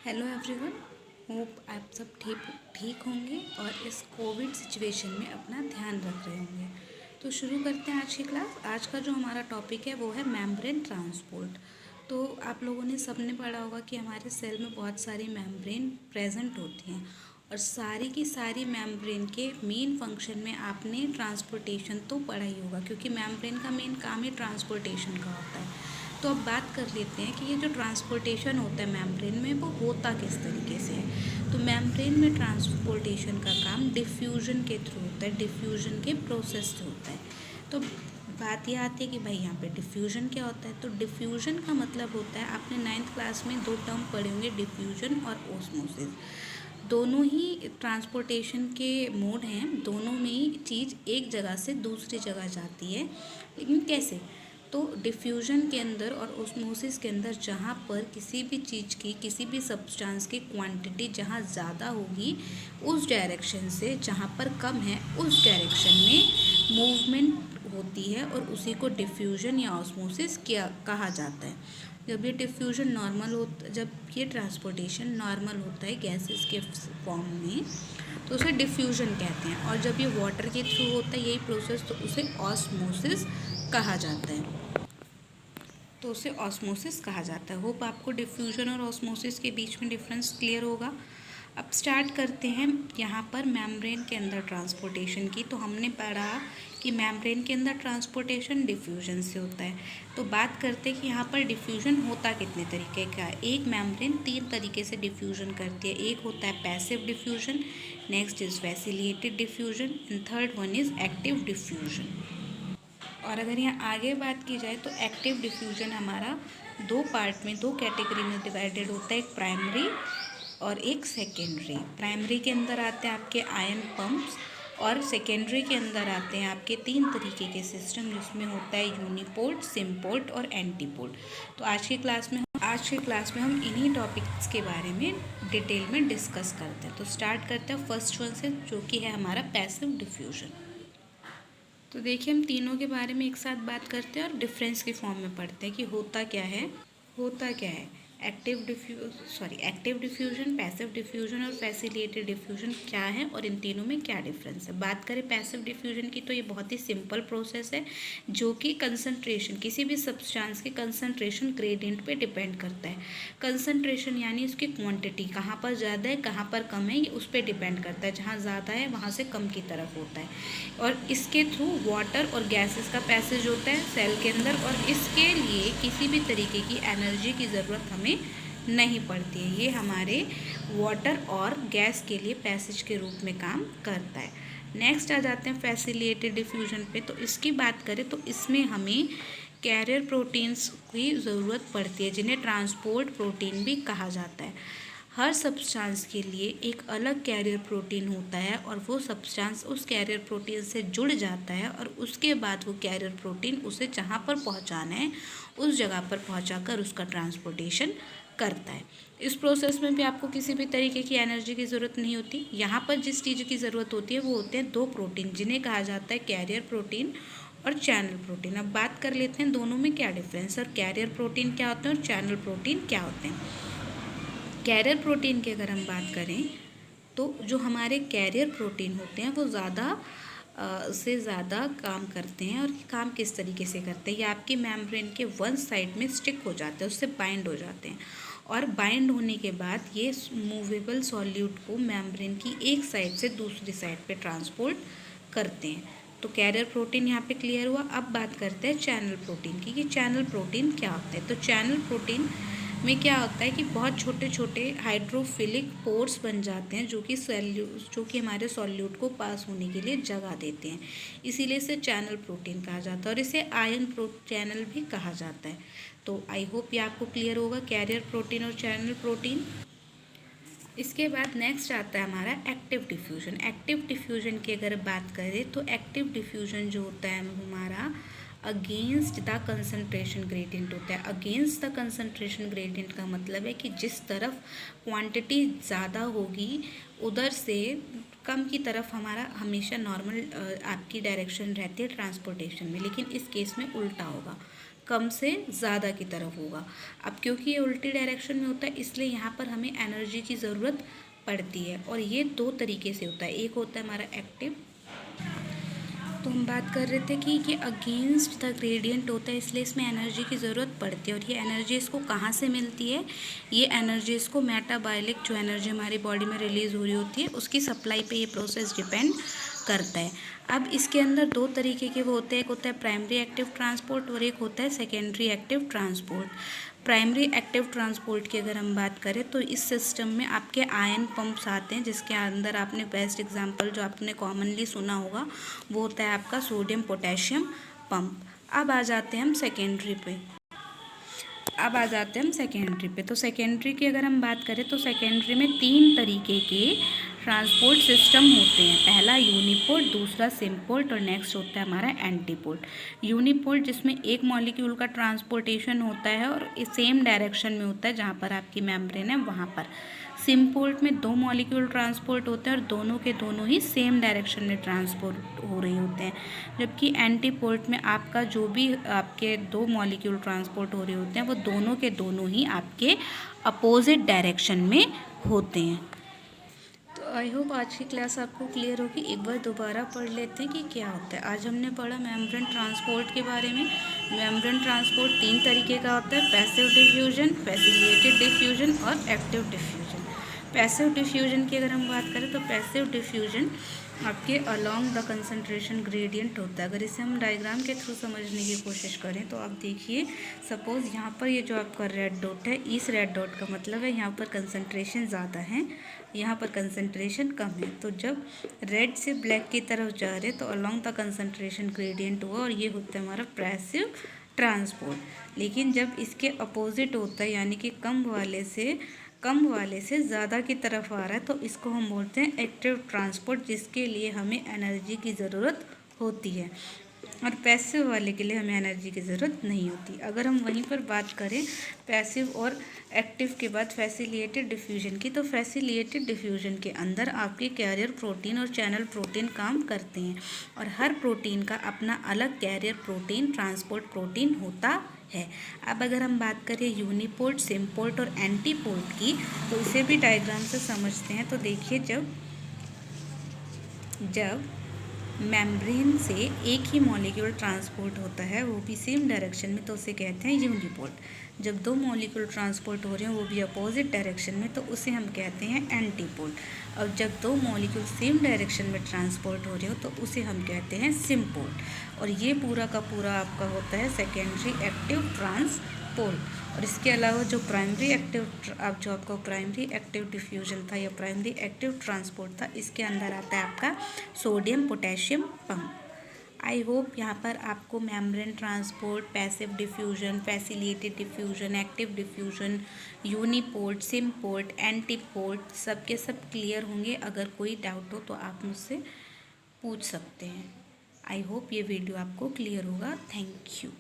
Hello everyone. Hope आप सब ठीक होंगे और इस कोविड सिचुएशन में अपना ध्यान रख रहे होंगे। तो शुरू करते हैं आज की क्लास। आज का जो हमारा टॉपिक है वो है मेम्ब्रेन ट्रांसपोर्ट। तो आप लोगों ने सबने पढ़ा होगा कि हमारे सेल में बहुत सारी मेम्ब्रेन प्रेजेंट होती हैं और सारी की सारी मेम्ब्रेन के मेन फंक्शन में आपने ट्रांसपोर्टेशन तो पढ़ा ही होगा, क्योंकि मेम्ब्रेन का मेन काम ही ट्रांसपोर्टेशन का होता है। तो अब बात कर लेते हैं कि ये जो ट्रांसपोर्टेशन होता है मेम्ब्रेन में वो होता किस तरीके से है। तो मेम्ब्रेन में ट्रांसपोर्टेशन का काम डिफ्यूजन के थ्रू होता है, डिफ्यूजन के प्रोसेस से होता है। तो बात ये आती है कि भाई यहाँ पे डिफ्यूजन क्या होता है। तो डिफ्यूजन का मतलब होता है, आपने 9th क्लास में दो टर्म पढ़े होंगे, डिफ्यूजन और ओस्मोसिस। दोनों ही ट्रांसपोर्टेशन के मोड हैं, दोनों में ही चीज़ एक जगह से दूसरी जगह जाती है, लेकिन कैसे। तो डिफ्यूजन के अंदर और ओस्मोसिस के अंदर जहाँ पर किसी भी चीज़ की, किसी भी सब्सटेंस की क्वांटिटी जहाँ ज़्यादा होगी उस डायरेक्शन से, जहाँ पर कम है उस डायरेक्शन में मूवमेंट होती है और उसी को डिफ्यूजन या ऑस्मोसिस क्या कहा जाता है। जब ये डिफ्यूजन नॉर्मल होता, जब ये ट्रांसपोर्टेशन नॉर्मल होता है गैसेस के फॉर्म में, तो उसे डिफ्यूजन कहते हैं। और जब ये वाटर के थ्रू होता है यही प्रोसेस, तो उसे ऑस्मोसिस कहा जाता है। तो उसे ऑस्मोसिस कहा जाता है। होप आपको डिफ्यूजन और ऑस्मोसिस के बीच में डिफरेंस क्लियर होगा। अब स्टार्ट करते हैं यहाँ पर मेम्ब्रेन के अंदर ट्रांसपोर्टेशन की। तो हमने पढ़ा कि मेम्ब्रेन के अंदर ट्रांसपोर्टेशन डिफ्यूजन से होता है। तो बात करते हैं कि यहाँ पर डिफ्यूजन होता कितने तरीके का है। एक मेम्ब्रेन 3 तरीके से डिफ्यूजन करती है। एक होता है passive diffusion, next is facilitated diffusion and third one is active diffusion. और अगर यहाँ आगे बात की जाए तो एक्टिव डिफ्यूजन हमारा दो पार्ट में, दो कैटेगरी में डिवाइडेड होता है, एक प्राइमरी और एक सेकेंडरी। प्राइमरी के अंदर आते हैं आपके आयन पंप्स और सेकेंडरी के अंदर आते हैं आपके 3 तरीके के सिस्टम, जिसमें होता है यूनिपोर्ट, सिम्पोर्ट और एंटीपोर्ट। तो आज की क्लास में हम इन्हीं टॉपिक्स के बारे में डिटेल में डिस्कस करते हैं। तो स्टार्ट करते हैं फर्स्ट वन से, जो कि है हमारा पैसिव डिफ्यूजन। तो देखिए, हम तीनों के बारे में एक साथ बात करते हैं और डिफरेंस के फॉर्म में पढ़ते हैं कि होता क्या है। एक्टिव डिफ्यूजन, पैसिव डिफ्यूजन और फैसिलिटेटेड डिफ्यूजन क्या है और इन तीनों में क्या डिफरेंस है। बात करें पैसिव डिफ्यूजन की, तो ये बहुत ही सिंपल प्रोसेस है, जो कि कंसंट्रेशन, किसी भी सब्सटेंस के कंसंट्रेशन ग्रेडियंट पे डिपेंड करता है। कंसंट्रेशन यानी उसकी क्वांटिटी, कहाँ पर ज़्यादा है कहाँ पर कम है, ये उस पर डिपेंड करता है। जहाँ ज़्यादा है वहाँ से कम की तरफ होता है। और इसके थ्रू वाटर और गैसेस का पैसेज होता है सेल के अंदर, और इसके लिए किसी भी तरीके की एनर्जी की ज़रूरत हमें नहीं पड़ती है। ये हमारे वाटर और गैस के लिए पैसेज के रूप में काम करता है। नेक्स्ट आ जाते हैं फैसिलिटेटेड डिफ्यूजन पे। तो इसकी बात करें तो इसमें हमें कैरियर प्रोटीन्स की ज़रूरत पड़ती है, जिन्हें ट्रांसपोर्ट प्रोटीन भी कहा जाता है। हर सब्सटेंस के लिए एक अलग कैरियर प्रोटीन होता है और वो सब्सटेंस उस कैरियर प्रोटीन से जुड़ जाता है, और उसके बाद वो कैरियर प्रोटीन उसे जहाँ पर पहुँचाना है उस जगह पर पहुँचाकर उसका ट्रांसपोर्टेशन करता है। इस प्रोसेस में भी आपको किसी भी तरीके की एनर्जी की ज़रूरत नहीं होती। यहाँ पर जिस चीज़ की ज़रूरत होती है वो होते हैं दो प्रोटीन, जिन्हें कहा जाता है कैरियर प्रोटीन और चैनल प्रोटीन। अब बात कर लेते हैं दोनों में क्या डिफरेंस है और कैरियर प्रोटीन क्या होते हैं और चैनल प्रोटीन क्या होते हैं। कैरियर प्रोटीन की अगर हम बात करें तो जो हमारे कैरियर प्रोटीन होते हैं वो से ज़्यादा काम करते हैं। और ये काम किस तरीके से करते हैं, ये आपकी मेम्ब्रेन के वन साइड में स्टिक हो जाते हैं, उससे बाइंड हो जाते हैं। और बाइंड होने के बाद ये मूवेबल सॉल्यूट को मेम्ब्रेन की एक साइड से दूसरी साइड पे ट्रांसपोर्ट करते हैं। तो कैरियर प्रोटीन यहाँ पे क्लियर हुआ। अब बात करते हैं चैनल प्रोटीन की कि चैनल प्रोटीन क्या होता है। तो चैनल प्रोटीन में क्या होता है कि बहुत छोटे छोटे हाइड्रोफिलिक पोर्स बन जाते हैं, जो कि हमारे सॉल्यूट को पास होने के लिए जगह देते हैं। इसीलिए इसे चैनल प्रोटीन कहा जाता है और इसे आयन चैनल भी कहा जाता है। तो आई होप ये आपको क्लियर होगा, कैरियर प्रोटीन और चैनल प्रोटीन। इसके बाद नेक्स्ट आता है हमारा एक्टिव डिफ्यूजन। एक्टिव डिफ्यूजन की अगर बात करें तो एक्टिव डिफ्यूजन जो होता है हमारा अगेंस्ट द कंसंट्रेशन ग्रेडियंट होता है। अगेंस्ट द कंसंट्रेशन ग्रेडियंट का मतलब है कि जिस तरफ क्वांटिटी ज़्यादा होगी उधर से कम की तरफ हमारा हमेशा नॉर्मल आपकी डायरेक्शन रहती है ट्रांसपोर्टेशन में, लेकिन इस केस में उल्टा होगा। कम से ज़्यादा की तरफ होगा। अब क्योंकि ये उल्टी डायरेक्शन में होता है इसलिए यहाँ पर हमें एनर्जी की ज़रूरत पड़ती है, और ये दो तरीके से होता है। एक होता है हमारा एक्टिव, तो हम बात कर रहे थे कि ये अगेंस्ट द ग्रेडियंट होता है इसलिए इसमें एनर्जी की ज़रूरत पड़ती है। और ये एनर्जी इसको कहाँ से मिलती है? ये एनर्जी इसको मेटाबॉलिक जो एनर्जी हमारी बॉडी में रिलीज़ हो रही होती है उसकी सप्लाई पे ये प्रोसेस डिपेंड करता है। अब इसके अंदर दो तरीके के वो होते हैं, एक होता है प्राइमरी एक्टिव ट्रांसपोर्ट और एक होता है secondary active transport. Primary active transport की अगर हम बात करें तो इस सिस्टम में आपके आयन पंप्स आते हैं, जिसके अंदर आपने बेस्ट एग्जांपल जो आपने कॉमनली सुना होगा वो होता है आपका सोडियम पोटेशियम पंप। अब आ जाते हैं हम सेकेंडरी पे। तो सेकेंडरी की अगर हम बात करें तो सेकेंडरी में तीन तरीके के ट्रांसपोर्ट सिस्टम होते हैं। पहला यूनिपोर्ट, दूसरा सिम्पोर्ट और नेक्स्ट होता है हमारा एंटीपोर्ट। यूनिपोर्ट जिसमें एक मॉलिक्यूल का ट्रांसपोर्टेशन होता है और सेम डायरेक्शन में होता है जहाँ पर आपकी मेम्ब्रेन है वहाँ पर। सिम्पोर्ट में दो मॉलिक्यूल ट्रांसपोर्ट होते हैं और दोनों के दोनों ही सेम डायरेक्शन में ट्रांसपोर्ट हो रहे होते हैं। जबकि एंटीपोर्ट में आपका जो भी आपके दो मॉलिक्यूल ट्रांसपोर्ट हो रहे होते हैं वो दोनों के दोनों ही आपके अपोजिट डायरेक्शन में होते हैं। तो आई होप आज की क्लास आपको क्लियर होगी। एक बार दोबारा पढ़ लेते हैं कि क्या होता है। आज हमने पढ़ा मेम्ब्रेन ट्रांसपोर्ट के बारे में। मेम्ब्रेन ट्रांसपोर्ट तीन तरीके का होता है, पैसिव डिफ्यूजन, फैसिलिटेटेड डिफ्यूजन और एक्टिव डिफ्यूजन। पैसिव डिफ्यूजन की अगर हम बात करें तो पैसिव डिफ्यूजन आपके अलोंग द कंसंट्रेशन ग्रेडियंट होता है। अगर इसे हम डायग्राम के थ्रू समझने की कोशिश करें तो आप देखिए, सपोज़ यहाँ पर ये जो आपका रेड डॉट है, इस रेड डॉट का मतलब है यहाँ पर कंसंट्रेशन ज़्यादा है, यहाँ पर कंसंट्रेशन कम है। तो जब रेड से ब्लैक की तरफ जा रहे तो अलोंग द कंसंट्रेशन ग्रेडियंट हुआ और ये होता है हमारा पैसिव ट्रांसपोर्ट। लेकिन जब इसके अपोजिट होता है यानी कि कम वाले से ज़्यादा की तरफ आ रहा है तो इसको हम बोलते हैं एक्टिव ट्रांसपोर्ट, जिसके लिए हमें एनर्जी की ज़रूरत होती है, और पैसिव वाले के लिए हमें एनर्जी की ज़रूरत नहीं होती। अगर हम वहीं पर बात करें पैसिव और एक्टिव के बाद फैसिलिटेटेड डिफ्यूजन की, तो फैसिलिटेटेड डिफ्यूजन के अंदर आपके कैरियर प्रोटीन और चैनल प्रोटीन काम करते हैं, और हर प्रोटीन का अपना अलग कैरियर प्रोटीन, ट्रांसपोर्ट प्रोटीन होता है। अब अगर हम बात करें यूनिपोर्ट, सिम्पोर्ट और एंटीपोर्ट की, तो इसे भी डायग्राम से समझते हैं। तो देखिए, जब मेम्ब्रेन से एक ही मॉलिक्यूल ट्रांसपोर्ट होता है वो भी सेम डायरेक्शन में, तो उसे कहते हैं यूनिपोर्ट। जब दो मॉलिक्यूल ट्रांसपोर्ट हो रहे हैं वो भी अपोजिट डायरेक्शन में, तो उसे हम कहते हैं एंटीपोर्ट। और जब दो मॉलिक्यूल सेम डायरेक्शन में ट्रांसपोर्ट हो रहे हो तो उसे हम कहते हैं सिम्पोर्ट। और ये पूरा का पूरा आपका होता है सेकेंडरी एक्टिव ट्रांसपोर्ट। और इसके अलावा जो प्राइमरी एक्टिव डिफ्यूजन था या प्राइमरी एक्टिव ट्रांसपोर्ट था, इसके अंदर आता है आपका sodium potassium pump. I hope यहाँ पर आपको membrane transport, passive diffusion, facilitated diffusion, active diffusion, uniport, symport, antiport सब के सब क्लियर होंगे। अगर कोई डाउट हो तो आप मुझसे पूछ सकते हैं। आई होप ये वीडियो आपको क्लियर होगा। Thank you.